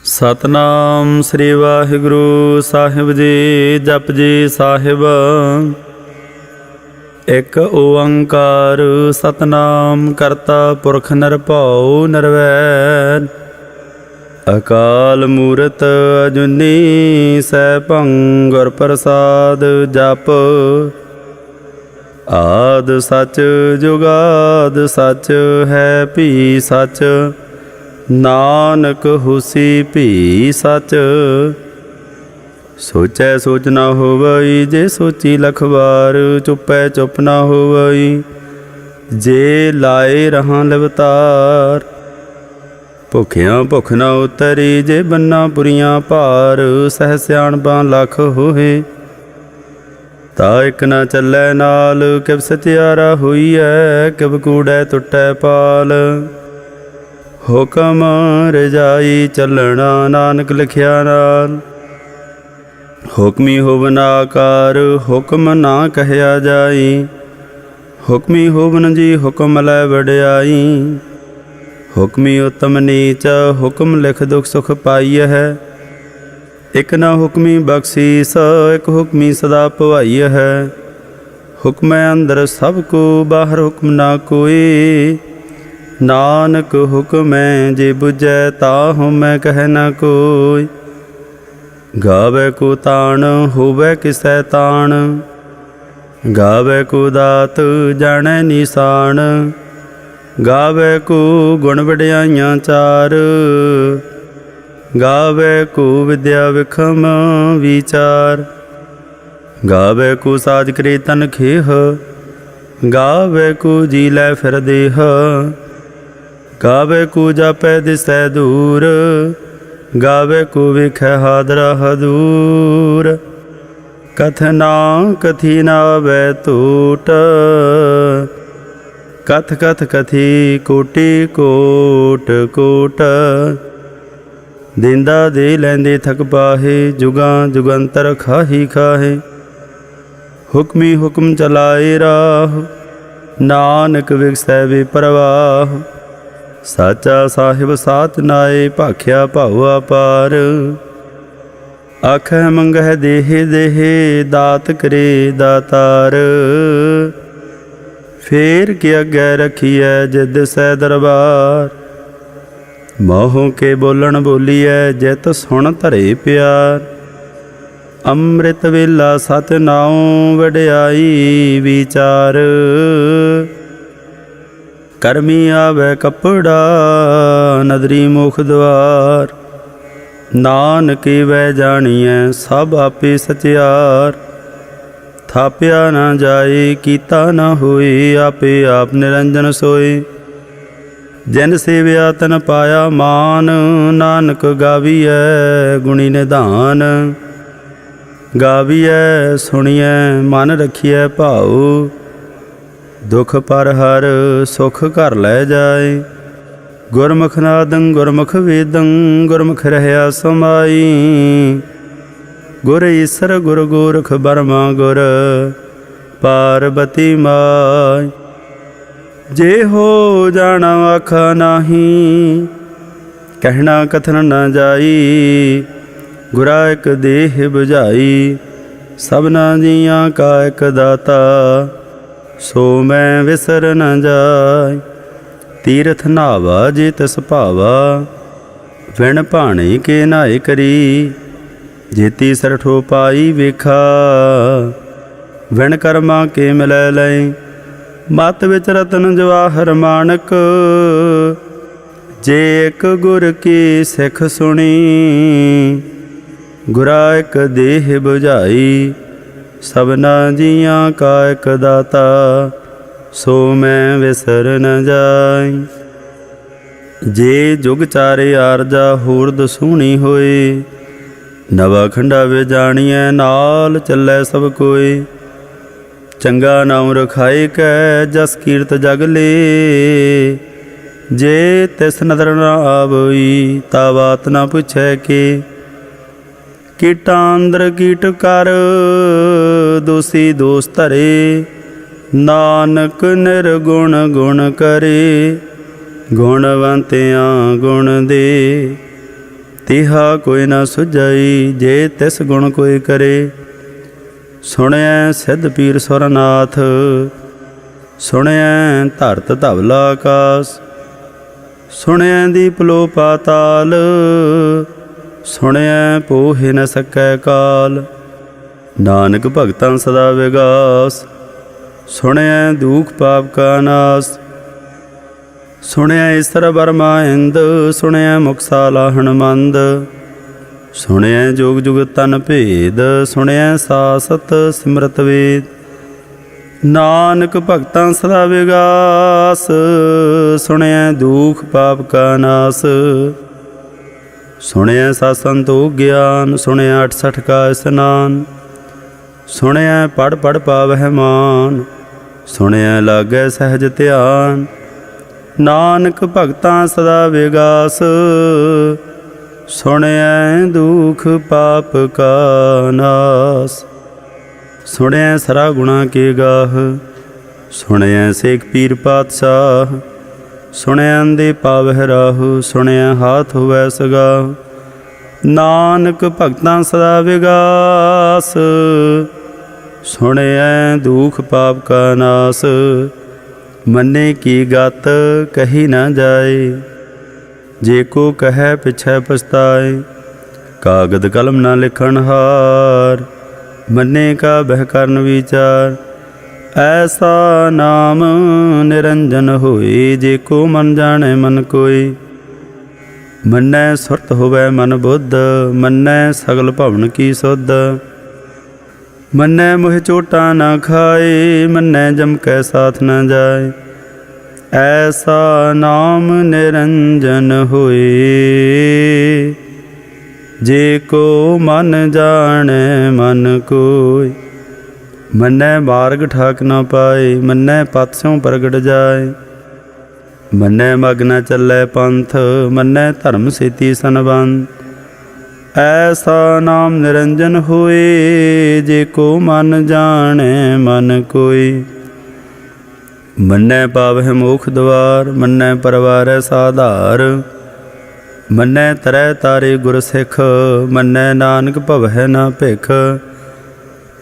सतनाम श्री वाहिगुरु साहिब जी। जप जी साहिब। एक ओंकार सतनाम करता पुरख निरभउ निर्वैर। अकाल मूरत अजुनी सैभं गुर प्रसाद। जप आद सच जुगाद सच है भी सच। नानक हुसी भी सच। सोचै सोच न होवई जे सोची लख बार। चुपै चुप न होवई जे लाए रहां लवतार। भुखियां भुख न उतरी जे बन्ना पुरियां भार। सह सियाणपां लख होए ता एक न चलै नाल। किव सचियारा होईऐ किव कूड़ै टुटै पाल। हुकम रजाई चलना नानक लिखिया नाल। हुक्मी होवन आकार हुक्म ना कहया जाई। हुक्मी होवन जी हुक्म लै वड्याई। हुक्मी उत्तम नीच हुक्म लिख दुख सुख पाई है। एक ना हुक्मी बख्शीस एक हुक्मी सदा भवाई है। हुक्म अंदर सब को बाहर हुक्म ना कोई। नानक हुक्म जे बुझै ताहु मैं कह न कोई। गावे को ताण होवे किसै ताण। गावे को दात जाने निशान। गावे को गुण वड्याइयां चार। गावे को विद्या विखम विचार। गावे को साज करे तन खेह। गावे को जी लै फिर देह। गावे को जापै दिसै दूर। गावे को विखै हादरा हदूर। कथना कथी नावै टूट। कथ कथ कथी कोटि कोट कोट। दिंदा दे लैंदे थक पाहे जुगां जुगंतर खाही खाहे। हुक्मी हुक्म चलाए राह नानक विगसै बेपरवाह। साचा साहिब साथ नाए भाख्या भाऊ अपार। आखै मंगह देहे देहे दात करे दातार। फेर के अगे रखिए जिद सै दरबार। मोहों के बोलन बोलीए जित सुन धरे प्यार। अमृत वेला सत नाओ वड्याई विचार। करमी आवे कपड़ा नदरी मुख द्वार। नानक वै जानिए सब आपे सचियार। थाप्या न जाए कीता न होए आपे आप निरंजन सोए। जिन सेविया तन पाया मान। नानक गावीऐ गुणी निधान। गावीऐ सुनिए मन रखिए भाऊ। दुख पर हर सुख घर लै जाए। गुरमुख नादं गुरमुख वेदं गुरमुख रहया समाई। गुर ईसर गुर गोरख बरमा गुर पार्वती माय। जे हो जाना आखा नाही कहना कथन न जाई। गुरा एक देह बुझाई सबना जियां का एक दाता। सो मैं विसर न जाय तीरथ नावा जे तिस भावा। विण भाणे के नाए करी जेती सरठो पाई वेखा। विण कर्मा के मिलै लय मत विच रतन जवाहर मानक। जे एक गुर की सिख सुनी गुरा एक देह बुझाई। सबना जियां का एक दाता सो मैं विसर न जाय। जे जुग चारे आरजा होर दसूनी होए। नवा खंडा वे जानिए नाल चलै सब कोई। चंगा नाम रखाए कै जस कीरत जग ले। जे तिस नदर न आवई ता बात न पुछै के। कीटां अंदर कीट कर दोषी दोष धरे। नानक निर्गुण गुण करे। गुणवंतियां गुण दे तिहा कोई न सुझई जे तिस गुण कोई करे। सुणिया सिद्ध पीर सुरनाथ सुणिया धरत धवला आकाश। सुणिया दीप लो पाताल सुणिया पोहे न सकै काल। नानक भगतां सदा विगास सुणिया दुख पाप का नाश। सुणिया ईसर बर्मा इंद सुणिया मुखसाला हनुमंद। सुणिया जुग जुग तन भेद सुणिया सासत सिमरत वेद। नानक भगतां सदा विगास सुणिया दुख पाप का नाश। सुणिया सत संतोख ज्ञान सुणिया 68 का स्नान। सुणिया पढ़ पढ़ पावह मान सुणिया लागै सहज ध्यान। नानक भगतां सदा विगास सुणिया दुख पाप का नाश। सुणिया सरा गुणा के गाह सुणिया सेक पीर पातशाह। सुणिया अंधे पावह राहु सुणिया हाथ होवै सगाह। नानक भगतां सदा विगास सुणिया दुख पाप का नाश। मन्ने की गत कही न जाए जे को कहे पिछै पछताए। कागद कलम न लिखण हार मन्ने का बह करन विचार। ऐसा नाम निरंजन होए जे को मन जाने मन कोई। मन्नै सुरत होवै मन बुद्ध मन्नै सगल भवन की सुध। मन्नै मोह चोटा न खाए मन्नै जम कै साथ न जाए। ऐसा नाम निरंजन होए जे को मन जाने मन कोई। मन्नै मार्ग ठाक न पाए मन्नै पथ स्यों प्रगट जाए। मन्नै मग न चलै पंथ मन्नै धर्म सेती सनबंध। ऐसा नाम निरंजन होए जे को मन जाने मन कोई। मन्नै पावह मोख द्वार मन्नै परवारै साधार। मन्नै तरै तारे गुर सिख मन्नै नानक भवह न भिख।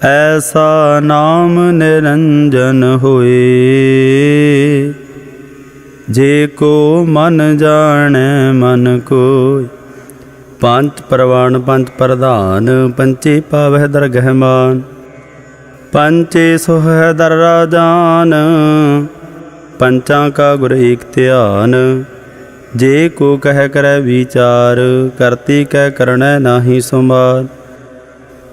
ऐसा नाम निरंजन होए जे को मन जाने मन कोई। पंच परवान पंच प्रधान पंचे पावह दरगह मान। पंचे सोह दर राजान पंचां का गुर एक ध्यान। जे को कह करे विचार करती कह करनै नाही सुमार।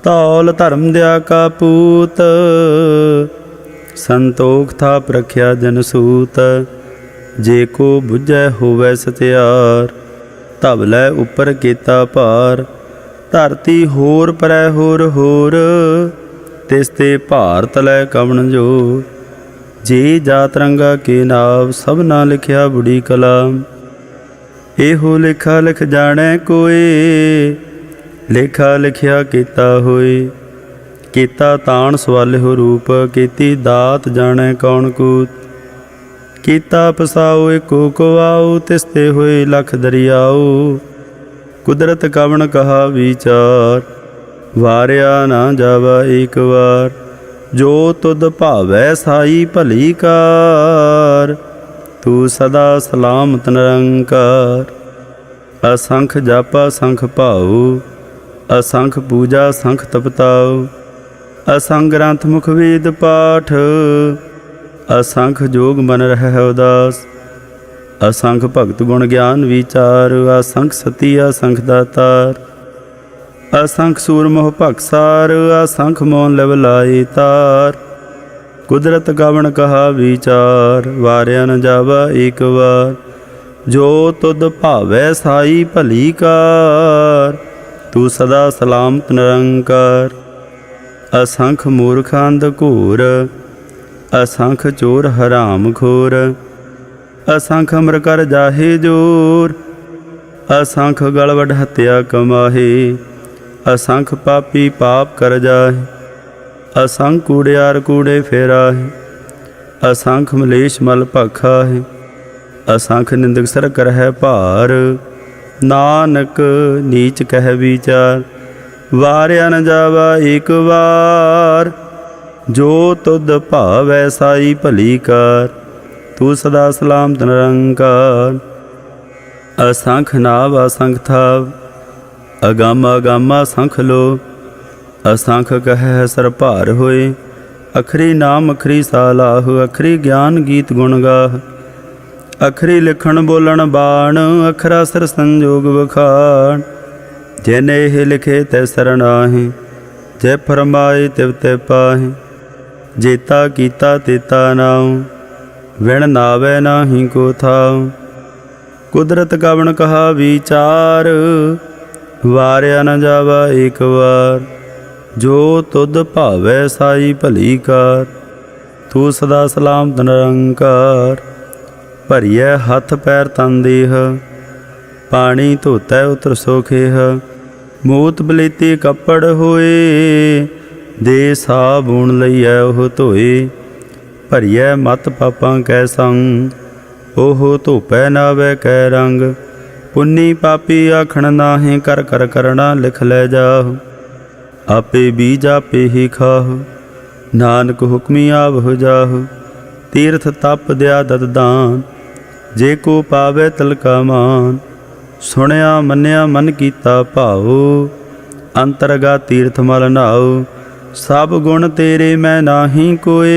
धौल धर्म दया का पूत संतोख था प्रख्या जन सूत। जे को बुझै होवै सचियार धवलै उपर केता भार। धरती होर परै होर होर तिस ते भार तलै कवन जोर। जे जात रंगा के नाव सबना लिखिया बुढ़ी कलाम। एहो लेखा लिख जाने कोई लेखा लिखिया कीता होए। कीता ताण सवालिहो रूप कीती दात जाने कौन कूत। कीता पसाओ एको को आओ तिसते होए लख दरियाओ। कुदरत कवन कहा विचार वारिया ना जावा एक बार। जो तुद भावै साई भली कार तू सदा सलामत निरंकार। असंख जापा संख भाऊ असंख पूजा संख तपताओ। असंख ग्रंथ मुख वेद पाठ असंख जोग मन रह उदास। असंख भगत गुण ज्ञान विचार असंख सती असंख दातार। असंख सूर मोह भगसार असंख मौन लव लाई तार। कुदरत कवन कहा विचार वारिया न जावा एक बार। जो तुद भावै साई भली कार तू सदा सलामत निरंकार। असंख मूर्ख अंध घोर असंख चोर हराम खोर। असंख अमर कर जाहे जोर असंख गल वड हत्या कमाहे। असंख पापी पाप कर जाहे असंख कूड़ियार कूड़े फेरा है। असंख मलेश मल भाखा है असंख निंदक सर कर है भार। नानक नीच कह विचार। वारिया न जावा एक बार, जो तुद भावै साई भली कार। तू सदा सलामत निरंकार। असंख नाव असंख थाव, अगामा गामा संख लो। असंख कह सर भार होए, अखरी नाम अखरी सालाह। अखरी ज्ञान गीत गुण गाह, अखरी लिखण बोलण बाण। अखरा सर संजोग बखान, जिने हे लिखे तै सरनाहे। जै फरमाए तिव तै पाहे, जेता कीता तेता नाउ। विण नावै नाही को थाउ, कुदरत कवण कहा विचार। वारिया न जावा एक बार, जो तुद भावै साई भली कार। तू सदा सलामत निरंकार। भरिए हथ पैर तन देह, पानी धोतै उतर सोखेह। मूत बलेती कपड़ होए, दे साबुण लईऐ ओह धोए। भरिए मत पापां कै संग, ओह धोपै नावै कै रंग। पुन्नी पापी आखण नाहे, कर कर करना लिख लै जाह। आपे बीज आपे ही खाह, नानक हुक्मी आवह जाह। तीर्थ तप दया दत दान, जे को पावै तिलका मान। सुनिया मन्निया मन कीता भाओ, अंतरगा तीर्थ मल नाओ। सब गुण तेरे मैं नाही कोए,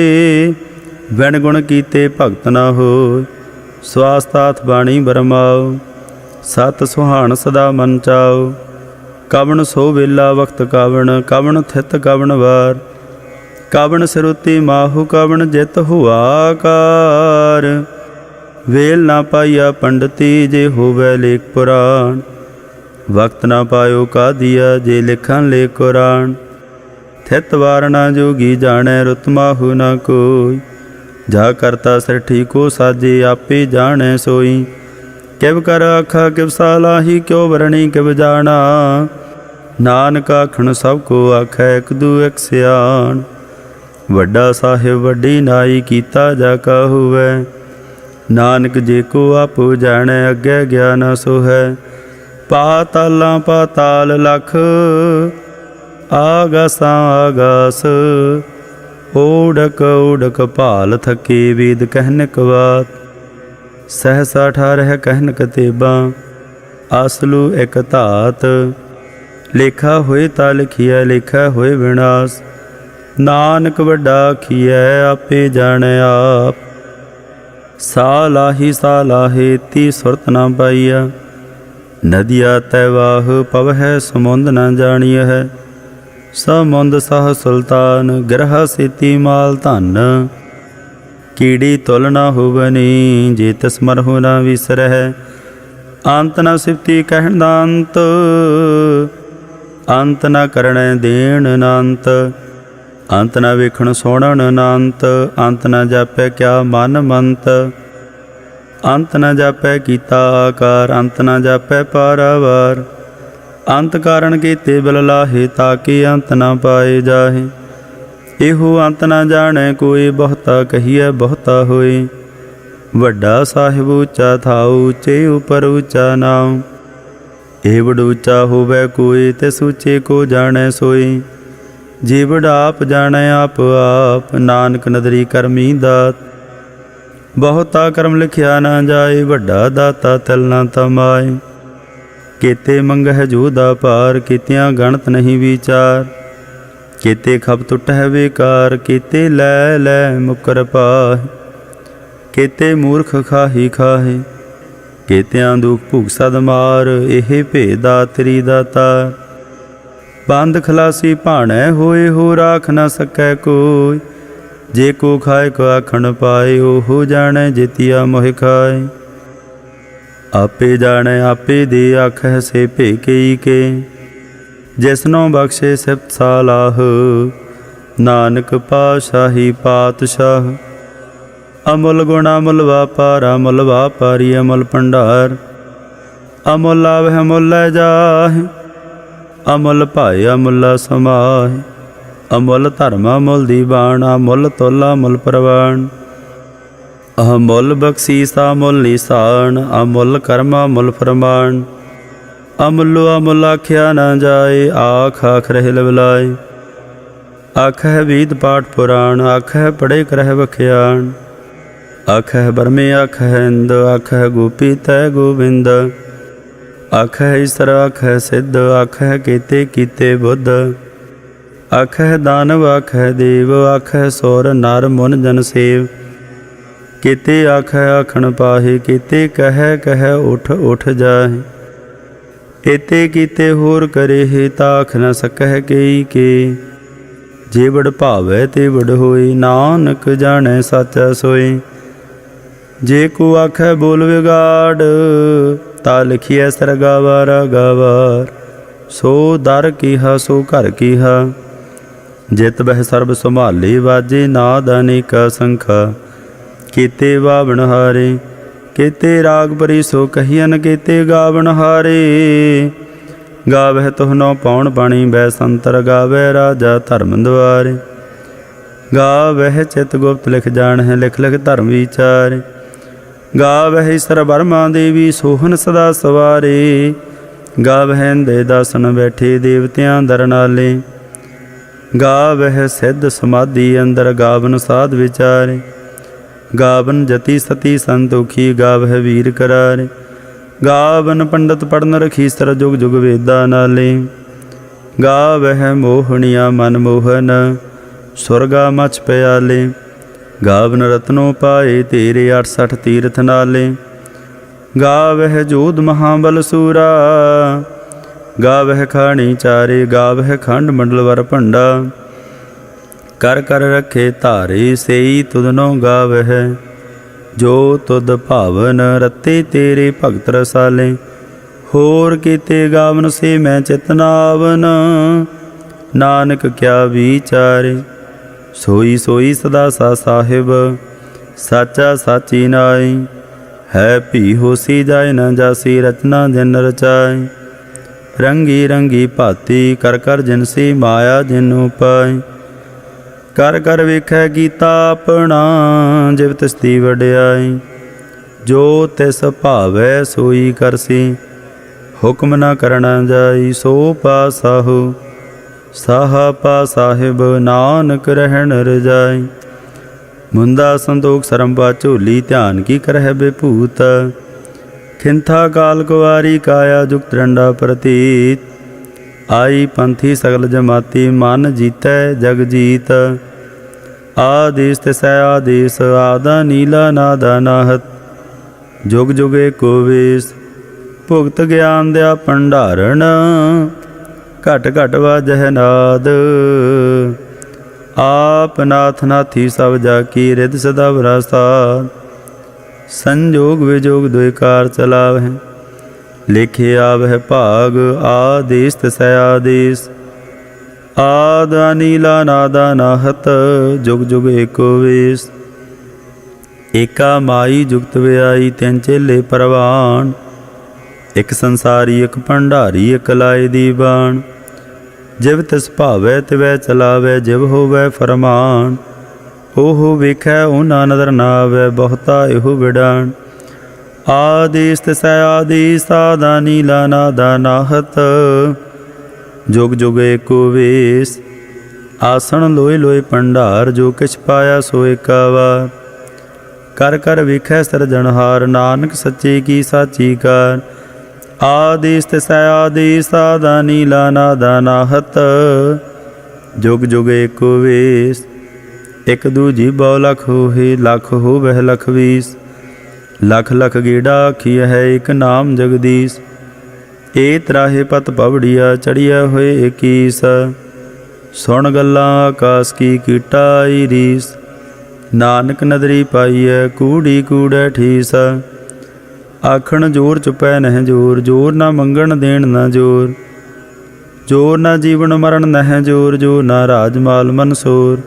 बिन गुण कीते भगत न होए। स्वास्थाथ बाणी बरमाओ, सत सुहान सदा मन चाओ। कवन सो वेला वक्त कवन, कवन थित कवन वार। कवन सिरुति माहु, कवन जित हुआ कार। वेल ना पाइया पंडिती, जे होवै लेख पुराण। वक्त ना पायो का दिया, जे लिखन ले कुरान। थित वार ना जोगी जानै, रुत माहु ना कोई। जा करता सृष्टि को साजे, आपे जानै सोई। किव कर आखा किव सालाही, क्यों वरणी किव जाना। नानक आखण सब को आखै, एक दू एक सियाण। वड्डा साहिब वड्डी नाई, कीता जा का होवै। नानक जे को आपो जानै, अग्गै ज्ञान सोहै। पातालां पाताल लख, आगासां आगास। ओढ़क ओढ़क भाल थके, वेद कहनक बात। सहसा ठारह कहनक तेबा, आसलू एक धात। लेखा होए ता लिखिया, लेखा होए विनाश। नानक वड्डा आखिया, आपे जानै आप। सालाही सालाहे, ती सुरत ना पाइया। नदिया तैवाह, पवह समुंद न जानिय है। समुंद सह सुल्तान, ग्रह सेती माल धन। कीड़ी तुल न होवनी, जे तिस मरहु न विसरह। अंत न सिफती कहण दांत, अंत न करणे देण नांत। अंत न वेखण सुणन नांत, अंत न जापै क्या मन मंत। अंत न जापै कीता आकार, अंत न जापै पारावार। अंत कारण कीते बिल लाहे, ताकि अंत न पाए जाहे। एहो अंत न जाने कोई, बहुता कहिए बहुता होए। वड्डा साहिब ऊँचा थाऊ, ऊँचे उपर ऊँचा नाम। एवड ऊँचा होवै कोई, तिस ऊँचे को जाने सोई। जीवड़ आप जाने आप आप, नानक नदरी करमी दात। बहुता कर्म लिखिया ना जाए, वड्डा दाता तिल ना तमाए। केते मंगह जोदा पार, केतियां गणत नहीं विचार। केते खप टुटह बेकार, केते लै लै मुकर पाहे। केते मूर्ख खाही खाहे, केतियां दुख भुख सद मार। एह भेदा तेरी दातार। बंद खलासी भाणै होए, हो राख न सकै कोई। जे को खाए को आखण पाए, ओहो जाने जेतिया मोह खाए। आपे जाने आपे दे, आखै से भेकई के। जिसनों बख्शे सिफत सालाह, नानक पाशाही पातशाह। अमुल गुण अमुल वापार, अमुल वापारी अमुल भंडार। अमुल आवह अमुल लै जाहे, अमुल भाए अमुला समाहे। अमुल धर्म अमुल दीवान, अमुल तोला अमुल प्रवान। अमुल बख्शीस अमुल निशान, अमुल कर्म अमुल फरमान। अमुलो अमुल आख्या न जाए, आख आख रहे लवलाए। आख है वेद पाठ पुराण, आख है पढ़े करह बख्याण। आख है बरमे आख है इंद, आख है गोपी तय गोविंद। आख है ईसर आख है सिद्ध, आख है केते कीते बुद्ध। आख है दानव आख है देव, आख है सौर नर मुन जन सेव। केते आख है आखण पाहे, केते कह कह उठ उठ जाहे। एते कीते होर करे हे, ताख न सकह केई के। जे बड़ भावै ते बड़ होए, नानक जानै साचा सोए। जे को आखै बोल विगाड़, ता लिखिए सरगावार गावार। सो दर कीहा सो घर कीहा, जित बह सर्ब संभाले। वाजे नाद अनेका संखा, केते वावण हारे। केते राग परी सो कहियन, केते गावण हारे। गावह तुहनो पौण पाणी बैसंतर, गावै राजा धर्म द्वारे। गावह चित गुप्त लिख जान है, लिख लिख धर्म विचारे। गावह ईसर बर्मा देवी, सोहन सदा सवारे। गावह इंदे दासन बैठे, देवतियां दर नाले। गावह सिद्ध समाधि अंदर, गावन साध विचारे। गावन जति सती संतोखी, गावह वीर करारे। गावन पंडित पढ़न रखीसर, जुग जुग वेदा नाले। गावह मोहनिया मन मोहन, सुरगा मछ प्याले। गावन रत्नों पाए तेरे, 68 तीर्थ नाले। गावह जोध महाबल सूरा, गावह खाणी चारे। गावह खंड मंडल वर भंडा, कर कर रखे धारे। सेई तुदनो गावह, जो तुद भावन। रते तेरे भगत रसाले, होर कीते गावन से मैं चितनावन। नानक क्या विचारे, सोई सोई सदा सा साहिब। साचा साची नाई, है भी होसी जाए न जासी। रचना जिन रचाए, रंगी रंगी भाती। कर कर जिनसी माया जिनु पाए। कर कर वेखै कीता अपना, जिव तिसदी वड्याई। जो तिस भावै सोई करसी, हुक्म न करना जाई। सो पासाहो साहा पा साहिब, नानक रहन रजाई। मुंदा संतोख सरंपा झोली, ध्यान की करह बेभूत। खिंथा काल कुवारी, काया जुगत रंडा प्रतीत। आई पंथी सगल जमाती, मन जीतै जग जीत। आदेश तिसै आदेश, आदा नीला नादा नाहत। जुग जुग एको वेस, भुगत ज्ञान दया भंडारण। घट घट वाजह नाद, आप नाथ नाथी सब जाकी। रिद सदा विरासाद, संजोग विजोग द्विकार चलावह। लिखे आवह भाग, आदेश तिसै आदेश। आद नीला नादा नाहत, जुग जुग एको वेस। एका माई जुगत व्याई, तिन चेले परवान। एक संसारी एक भंडारी, एक लाए दीवान। जिव तिस भावै तिवै चलावै, जिव होवै फरमान। ओहो वेखै ओना नदर ना आवै, बहुता एहो विडान। आदेश तिसै आदेश, आदा नीला नादा नाहत। जुग जुग एको वेस, आसन लोए लोए भंडार। जो किछ पाया सो एका वार। कर कर वेखै सिरजनहार, नानक सच्चे की साची कार। आदेश तिसै आदेश, आदा नीला नादा नाहत। जुग जुग एको वेस, एक दूजी बौ लख होहे। लख होवह लख बीस, लख लख गेड़ा आखिय है। एक नाम जगदीश, ए त्राहे पत पवड़िया। चढ़िया होए एकीस, सुन गल्लां आकाश की कीटाई रीस। नानक नदरी पाईय, कूड़ी कूड़ै ठीस। आखण जोर चुपै नह जोर, जोर न मंगण देण न जोर। जोर न जीवन मरण नह जोर, जोर न राजमाल मनसोर।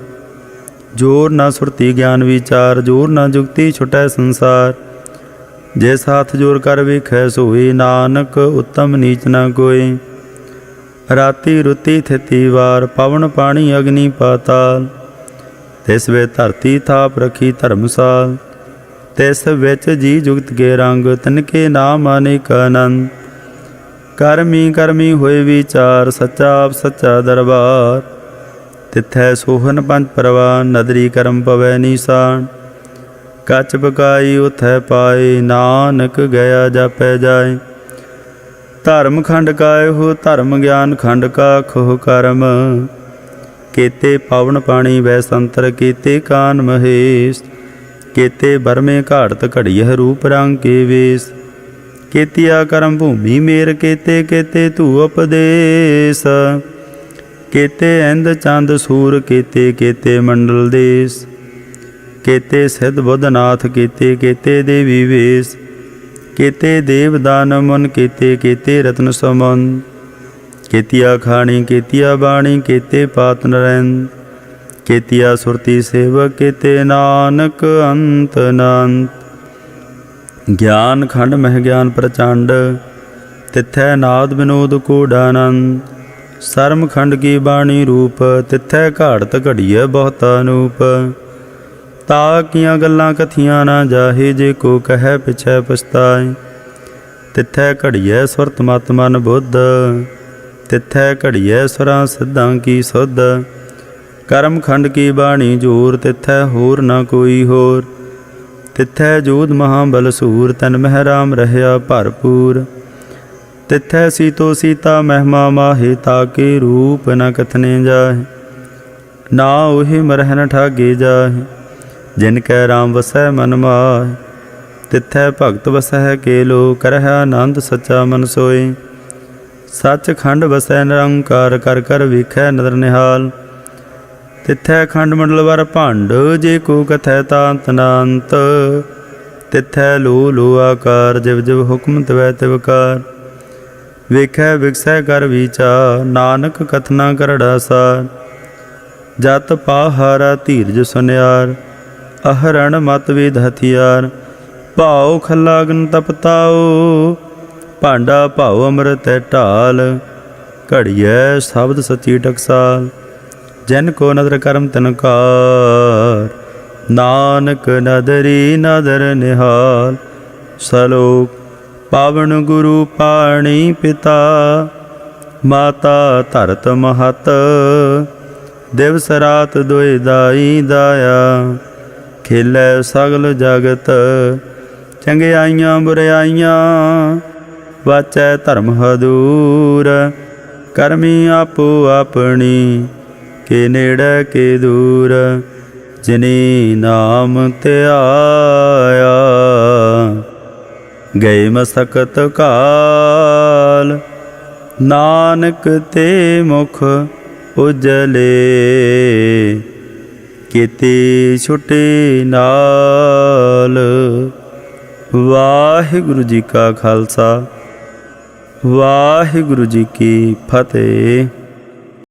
जोर न सुरती ज्ञान विचार, जोर न जुगती छुटै संसार। जिस हाथ जोर कर वेखै सोए, नानक उत्तम नीच न कोय। राति रुति थिति वार, पवन पानी अग्नि पाताल। तिस वे धरती थाप रखी धर्मसाल। तिस विच जी जुगत के रंग, तिनके नाम अनेक आनंद। ਕਰਮੀ ਕਰਮੀ ਹੋਏ ਵਿਚਾਰ, ਸੱਚਾ ਆਪ ਸੱਚਾ ਦਰਬਾਰ। ਤਿੱਥੈ ਸੋਹਨ ਪੰਜ ਪ੍ਰਵਾਨ, ਨਦਰੀ ਕਰਮ ਪਵੈ ਨੀਸਾਨ। ਕੱਚ ਬਕਾਈ ਉਥੈ ਪਾਏ, ਨਾਨਕ ਗਿਆ ਜਾਪੈ ਜਾਏ। ਧਰਮ ਖੰਡ ਕਾਇਓ ਧਰਮ ਗਿਆਨ, ਖੰਡ ਕਾ ਖੋਹ ਕਰਮ। केते पावन पाणी वै संतर, केते कान महेश। केते बरमे घाड़त घड़ियह, रूप रंग के वेश। केतिया करम भूमि मेर, केते केते तू उपदेश। केते इंद चंद सूर, केते केते मंडल देश। केते सिद्ध बुद्धनाथ, केते केते देवी वेश। केते देव दान मन, केते केते रत्न समन। केतिया खाणी केतिया बाणी, केते पात नरैंद। केतिया सुरती सेवक, केते नानक अंत अनंत। ज्ञान खंड मह ज्ञान प्रचंड, तिथै नाद विनोद कूढ़ानंद। सरम खंड की बाणी रूप, तिथै घाड़त घड़िय बहुत अनूप। ता कियां गल्लां कथियां ना जाहे, जे को कह पिछै पछताए। तिथै घड़िय सुरत मत मन बुद्ध, तिथै घड़िय सुरां सिद्धां की सुध। करम खंड की बाणी जोर, तिथै होर न कोई होर। तिथै जोध महाबल सूर, तन मह राम रहया भरपूर। तिथै सीतो सीता महिमा माहे, ताके रूप न कथने जाहे। ना ओहि मरह न ठागे जाहे, जिनकै राम वसै मन माहे। तिथै भगत वसै केलो, करह आनंद सच्चा मन सोए। सच खंड वसै निरंकार, कर कर वेखै नदर निहाल। तिथै खंड मंडल वर भंड, जे को कथै तांत नांत। तिथै लो लो आकार, जिव जिव हुक्म तिवै तिवकार। वेखै विकसै कर विचार, नानक कथना करड़ा सार। जत पाहारा धीरज सुनियार, अहरण मत वेद हथियार। भाव खला अग्न तपताओ, भांडा भाव अमृत ढाल। घड़िय शब्द सची टकसाल, जिन को नदर करम तिनकार। नानक नदरी नदर निहाल। सलोक पावन गुरु पाणी पिता, माता धरत महत। दिवस रात दोए दाई दाया, खेलै सगल जगत। चंगियाइयां बुराइयां, वाचै धर्म हदूर। करमी आपो अपनी, के नेड़े के दूर। जिनी नाम त्याया, गए मसकत काल। नानक ते मुख उजले, केते छुटे नाल। वाहिगुरु जी का खालसा, वाहिगुरु जी की फतेह।